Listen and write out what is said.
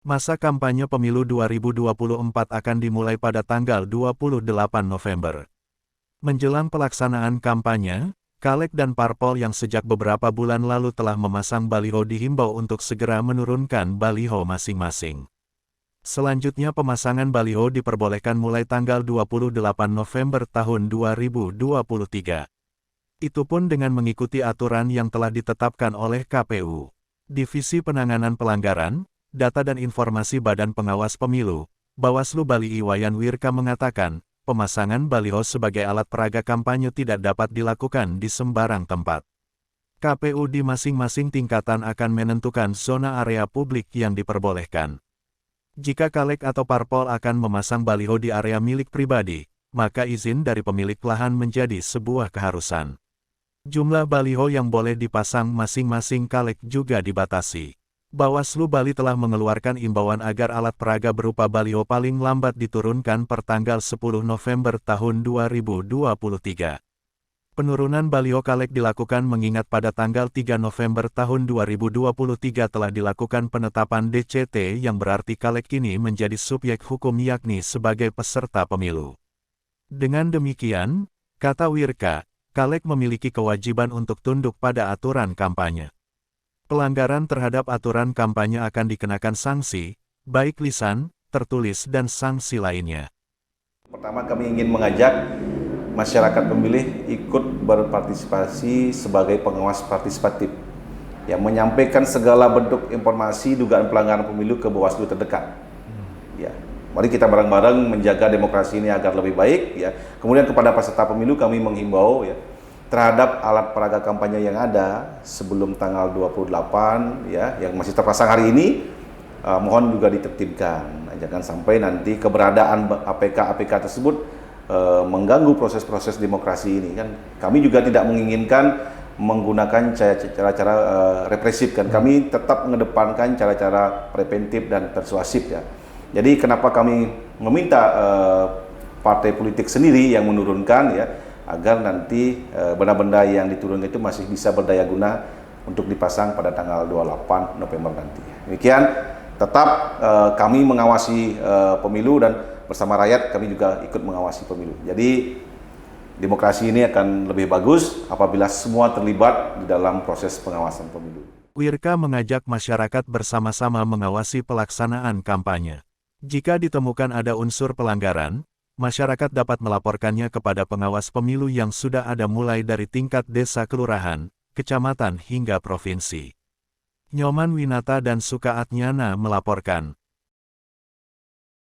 Masa kampanye pemilu 2024 akan dimulai pada tanggal 28 November. Menjelang pelaksanaan kampanye, caleg dan parpol yang sejak beberapa bulan lalu telah memasang baliho dihimbau untuk segera menurunkan baliho masing-masing. Selanjutnya pemasangan baliho diperbolehkan mulai tanggal 28 November tahun 2023. Itu pun dengan mengikuti aturan yang telah ditetapkan oleh KPU. Divisi Penanganan Pelanggaran, Data dan Informasi Badan Pengawas Pemilu, Bawaslu Bali Iwayan Wirka mengatakan, pemasangan baliho sebagai alat peraga kampanye tidak dapat dilakukan di sembarang tempat. KPU di masing-masing tingkatan akan menentukan zona area publik yang diperbolehkan. Jika caleg atau parpol akan memasang baliho di area milik pribadi, maka izin dari pemilik lahan menjadi sebuah keharusan. Jumlah baliho yang boleh dipasang masing-masing caleg juga dibatasi. Bawaslu Bali telah mengeluarkan imbauan agar alat peraga berupa baliho paling lambat diturunkan per tanggal 10 November tahun 2023. Penurunan baliho caleg dilakukan mengingat pada tanggal 3 November tahun 2023 telah dilakukan penetapan DCT yang berarti caleg kini menjadi subjek hukum yakni sebagai peserta pemilu. Dengan demikian, kata Wirka, caleg memiliki kewajiban untuk tunduk pada aturan kampanye. Pelanggaran terhadap aturan kampanye akan dikenakan sanksi, baik lisan, tertulis dan sanksi lainnya. Pertama kami ingin mengajak masyarakat pemilih ikut berpartisipasi sebagai pengawas partisipatif yang menyampaikan segala bentuk informasi dugaan pelanggaran pemilu ke Bawaslu terdekat. Ya, mari kita bareng-bareng menjaga demokrasi ini agar lebih baik. Ya, kemudian kepada peserta pemilu kami menghimbau ya terhadap alat peraga kampanye yang ada sebelum tanggal 28 ya yang masih terpasang hari ini mohon juga ditertibkan. Jangan sampai nanti keberadaan APK tersebut mengganggu proses-proses demokrasi ini kan. Kami juga tidak menginginkan menggunakan cara-cara represif kan. Kami tetap mengedepankan cara-cara preventif dan persuasif ya. Jadi kenapa kami meminta partai politik sendiri yang menurunkan ya agar nanti benda-benda yang diturunkan itu masih bisa berdaya guna untuk dipasang pada tanggal 28 November nanti. Demikian tetap kami mengawasi pemilu dan bersama rakyat kami juga ikut mengawasi pemilu. Jadi demokrasi ini akan lebih bagus apabila semua terlibat di dalam proses pengawasan pemilu. Wirka mengajak masyarakat bersama-sama mengawasi pelaksanaan kampanye. Jika ditemukan ada unsur pelanggaran, masyarakat dapat melaporkannya kepada pengawas pemilu yang sudah ada mulai dari tingkat desa kelurahan, kecamatan hingga provinsi. Nyoman Winata dan Sukaatnyana melaporkan.